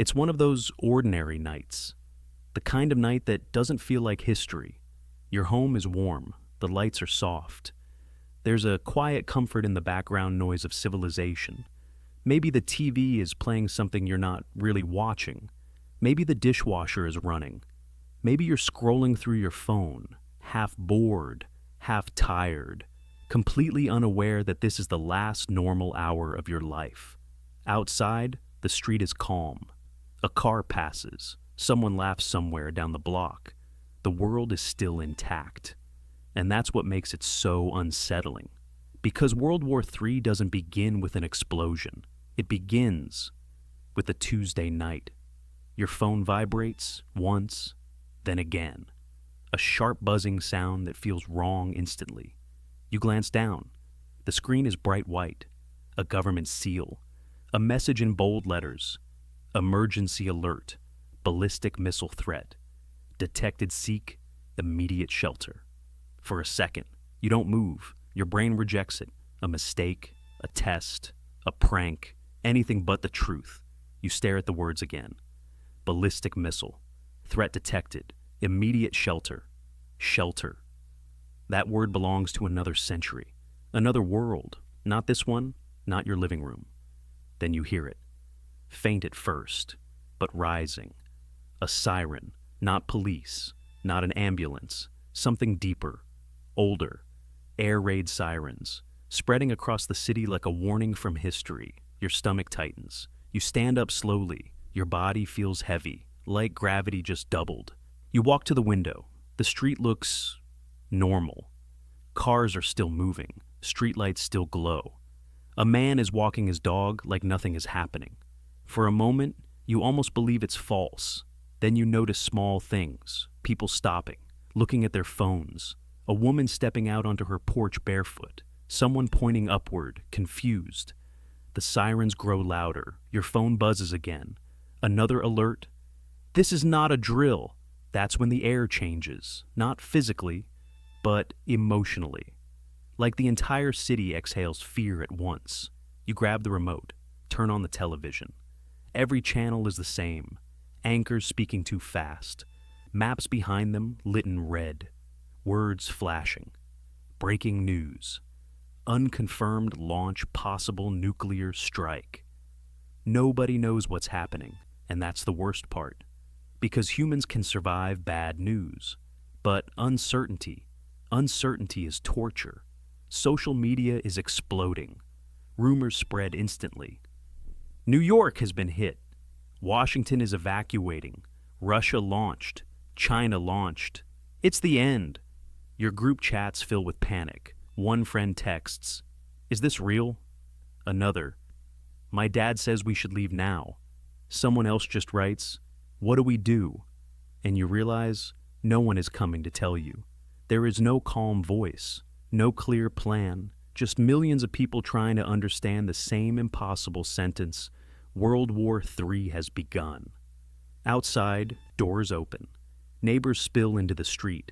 It's one of those ordinary nights, the kind of night that doesn't feel like history. Your home is warm, the lights are soft. There's a quiet comfort in the background noise of civilization. Maybe the TV is playing something you're not really watching. Maybe the dishwasher is running. Maybe you're scrolling through your phone, half bored, half tired, completely unaware that this is the last normal hour of your life. Outside, the street is calm. A car passes. Someone laughs somewhere down the block. The world is still intact. And that's what makes it so unsettling. Because World War III doesn't begin with an explosion. It begins with a Tuesday night. Your phone vibrates once, then again. A sharp buzzing sound that feels wrong instantly. You glance down. The screen is bright white. A government seal. A message in bold letters. Emergency alert. Ballistic missile threat. Detected, seek immediate shelter. For a second, you don't move. Your brain rejects it. A mistake, a test, a prank, anything but the truth. You stare at the words again. Ballistic missile. Threat detected. Immediate shelter. Shelter. That word belongs to another century. Another world. Not this one, not your living room. Then you hear it. Faint at first, but rising. A siren. Not police. Not an ambulance. Something deeper. Older. Air raid sirens. Spreading across the city like a warning from history. Your stomach tightens. You stand up slowly. Your body feels heavy, like gravity just doubled. You walk to the window. The street looks normal. Cars are still moving. Streetlights still glow. A man is walking his dog like nothing is happening. For a moment, you almost believe it's false. Then you notice small things. People stopping, looking at their phones. A woman stepping out onto her porch barefoot. Someone pointing upward, confused. The sirens grow louder. Your phone buzzes again. Another alert. This is not a drill. That's when the air changes. Not physically, but emotionally. Like the entire city exhales fear at once. You grab the remote. Turn on the television. Every channel is the same. Anchors speaking too fast. Maps behind them lit in red. Words flashing. Breaking news. Unconfirmed launch possible nuclear strike. Nobody knows what's happening, and that's the worst part. Because humans can survive bad news. But uncertainty is torture. Social media is exploding. Rumors spread instantly. New York has been hit. Washington is evacuating. Russia launched. China launched. It's the end. Your group chats fill with panic. One friend texts, "Is this real?" Another, "My dad says we should leave now." Someone else just writes, "What do we do?" And you realize no one is coming to tell you. There is no calm voice, no clear plan, just millions of people trying to understand the same impossible sentence: World War III has begun. Outside, doors open. Neighbors spill into the street.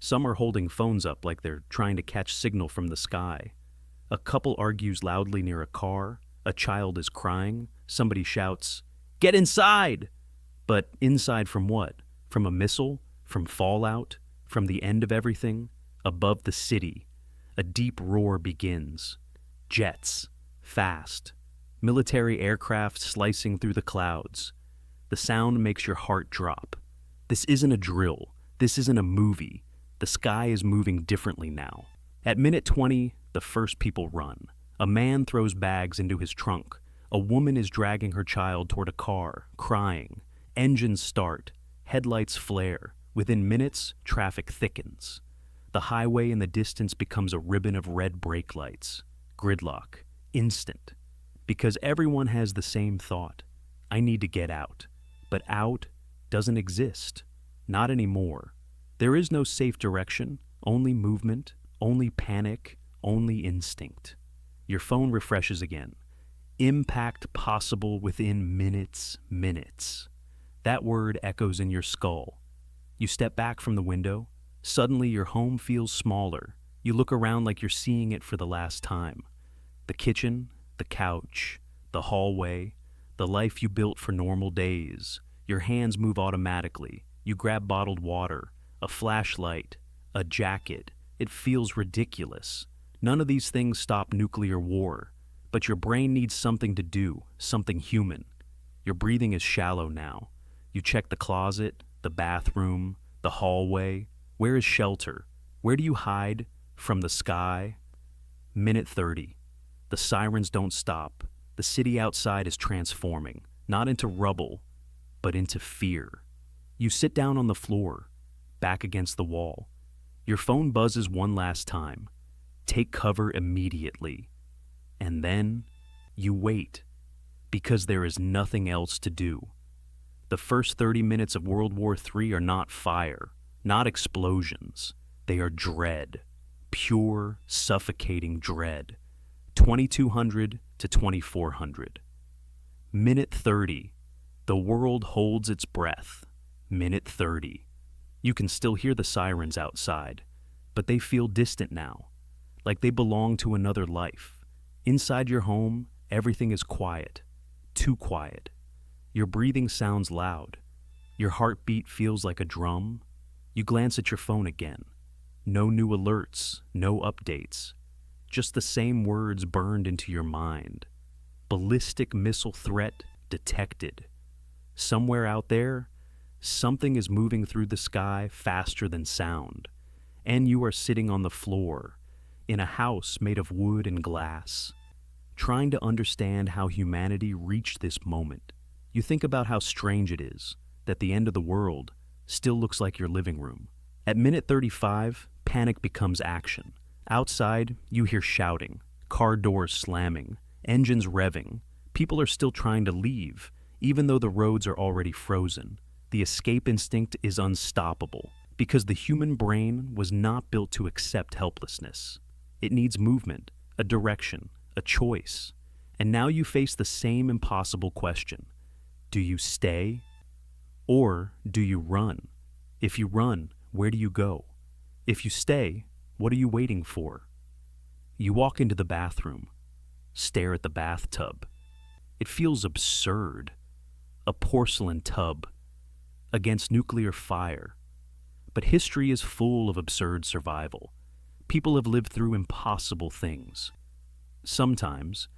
Some are holding phones up like they're trying to catch signal from the sky. A couple argues loudly near a car. A child is crying. Somebody shouts, "Get inside!" But inside from what? From a missile? From fallout? From the end of everything? Above the city, a deep roar begins. Jets. Fast. Military aircraft slicing through the clouds. The sound makes your heart drop. This isn't a drill. This isn't a movie. The sky is moving differently now. At minute 20, the first people run. A man throws bags into his trunk. A woman is dragging her child toward a car, crying. Engines start. Headlights flare. Within minutes, traffic thickens. The highway in the distance becomes a ribbon of red brake lights. Gridlock. Instant. Because everyone has the same thought. I need to get out. But out doesn't exist. Not anymore. There is no safe direction, only movement, only panic, only instinct. Your phone refreshes again. Impact possible within minutes. That word echoes in your skull. You step back from the window. Suddenly your home feels smaller. You look around like you're seeing it for the last time. The kitchen, the couch, the hallway, The life you built for normal days. Your hands move automatically. You grab bottled water, a flashlight, a jacket. It feels ridiculous. None of these things stop nuclear war, but your brain needs something to do, something human. Your breathing is shallow now. You check the closet, the bathroom, the hallway. Where is shelter? Where do you hide? From the sky? Minute 30. The sirens don't stop. The city outside is transforming, not into rubble, but into fear. You sit down on the floor, back against the wall. Your phone buzzes one last time. Take cover immediately. And then you wait, because there is nothing else to do. The first 30 minutes of World War III are not fire, not explosions. They are dread, pure, suffocating dread. 2200 to 2400. Minute 30. The world holds its breath. Minute 30. You can still hear the sirens outside, but they feel distant now, like they belong to another life. Inside your home, everything is quiet, too quiet. Your breathing sounds loud. Your heartbeat feels like a drum. You glance at your phone again. No new alerts, no updates. Just the same words burned into your mind. Ballistic missile threat detected. Somewhere out there, something is moving through the sky faster than sound, and you are sitting on the floor, in a house made of wood and glass, trying to understand how humanity reached this moment. You think about how strange it is that the end of the world still looks like your living room. At minute 35, panic becomes action. Outside, you hear shouting, car doors slamming, engines revving. People are still trying to leave, even though the roads are already frozen. The escape instinct is unstoppable, because the human brain was not built to accept helplessness. It needs movement, a direction, a choice. And now you face the same impossible question. Do you stay, or do you run? If you run, where do you go? If you stay, what are you waiting for? You walk into the bathroom, stare at the bathtub. It feels absurd. A porcelain tub against nuclear fire. But history is full of absurd survival. People have lived through impossible things. Sometimes,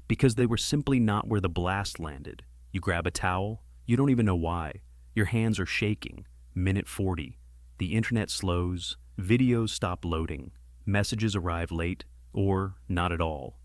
because they were simply not where the blast landed. You grab a towel, you don't even know why. Your hands are shaking. Minute 40. The internet slows, videos stop loading, messages arrive late, or not at all.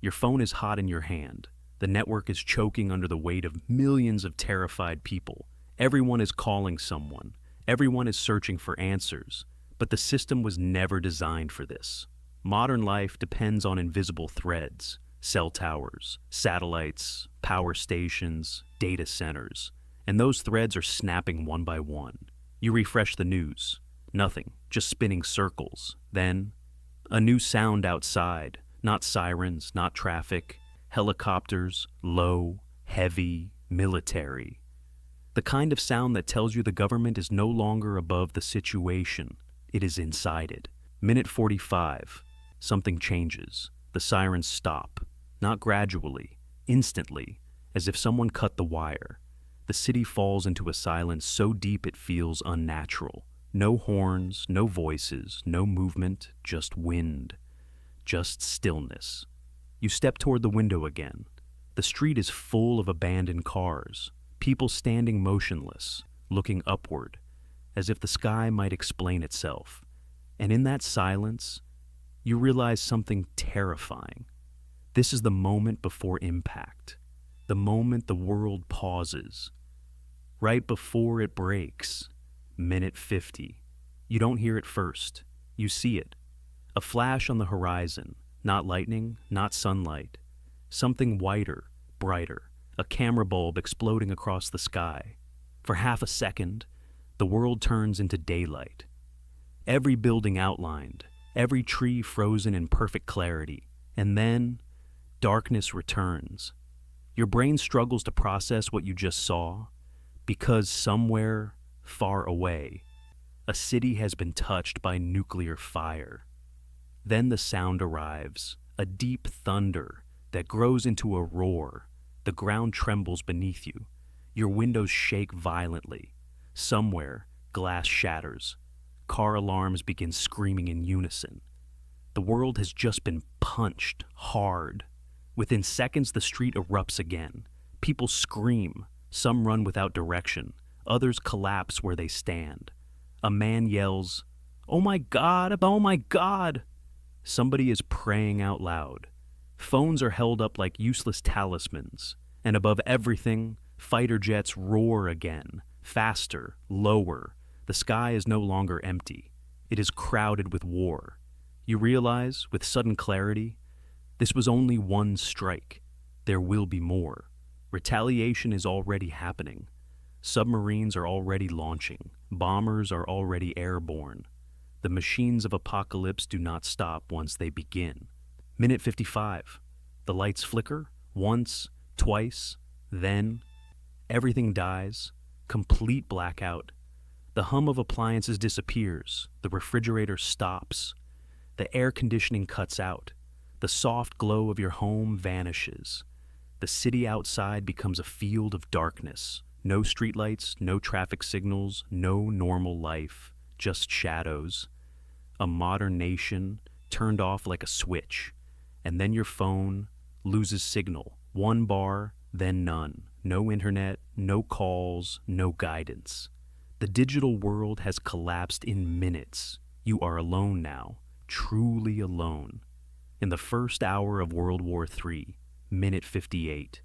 Your phone is hot in your hand. The network is choking under the weight of millions of terrified people. Everyone is calling someone. Everyone is searching for answers. But the system was never designed for this. Modern life depends on invisible threads, cell towers, satellites, power stations, data centers. And those threads are snapping one by one. You refresh the news. Nothing, just spinning circles. Then, a new sound outside. Not sirens, not traffic. Helicopters, low, heavy, military. The kind of sound that tells you the government is no longer above the situation. It is inside it. Minute 45. Something changes. The sirens stop. Not gradually, instantly, as if someone cut the wire. The city falls into a silence so deep it feels unnatural. No horns, no voices, no movement, just wind. Just stillness. You step toward the window again. The street is full of abandoned cars, people standing motionless, looking upward, as if the sky might explain itself. And in that silence, you realize something terrifying. This is the moment before impact, the moment the world pauses. Right before it breaks, minute 50. You don't hear it first, you see it. A flash on the horizon. Not lightning, not sunlight. Something whiter, brighter, a camera bulb exploding across the sky. For half a second, the world turns into daylight. Every building outlined, every tree frozen in perfect clarity. And then, darkness returns. Your brain struggles to process what you just saw, because somewhere, far away, a city has been touched by nuclear fire. Then the sound arrives, a deep thunder that grows into a roar, The ground trembles beneath you. Your windows shake violently. Somewhere, glass shatters. Car alarms begin screaming in unison. The world has just been punched hard. Within seconds, the street erupts again. People scream. Some run without direction. Others collapse where they stand. A man yells, "Oh my God! Oh my God!" Somebody is praying out loud. Phones are held up like useless talismans. And above everything, fighter jets roar again. Faster, lower. The sky is no longer empty. It is crowded with war. You realize, with sudden clarity, this was only one strike. There will be more. Retaliation is already happening. Submarines are already launching. Bombers are already airborne. The machines of apocalypse do not stop once they begin. Minute 55. The lights flicker, once, twice, then. Everything dies. Complete blackout. The hum of appliances disappears. The refrigerator stops. The air conditioning cuts out. The soft glow of your home vanishes. The city outside becomes a field of darkness. No streetlights, no traffic signals, no normal life, just shadows. A modern nation turned off like a switch. And then your phone loses signal. One bar, then none. No internet, no calls, no guidance. The digital world has collapsed in minutes. You are alone now, truly alone. In the first hour of World War III, minute 58,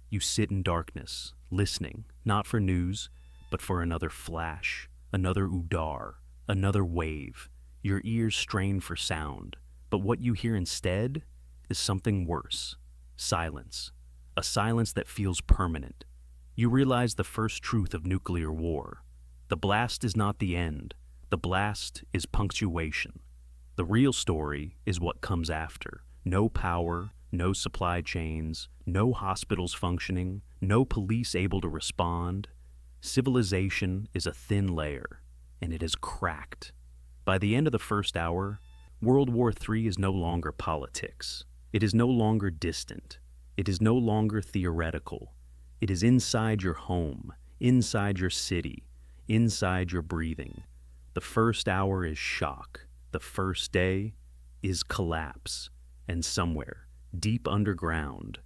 you sit in darkness, listening, not for news, but for another flash, another udar, another wave. Your ears strain for sound, but what you hear instead is something worse. Silence. A silence that feels permanent. You realize the first truth of nuclear war. The blast is not the end. The blast is punctuation. The real story is what comes after. No power, no supply chains, no hospitals functioning, no police able to respond. Civilization is a thin layer, and it is cracked. By the end of the first hour, World War III is no longer politics. It is no longer distant. It is no longer theoretical. It is inside your home, inside your city, inside your breathing. The first hour is shock. The first day is collapse. And somewhere, deep underground,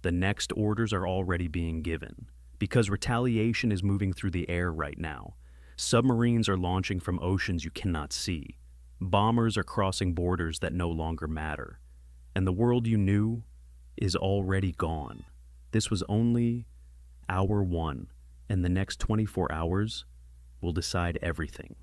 the next orders are already being given. Because retaliation is moving through the air right now. Submarines are launching from oceans you cannot see. Bombers are crossing borders that no longer matter. And the world you knew is already gone. This was only hour one, and the next 24 hours will decide everything.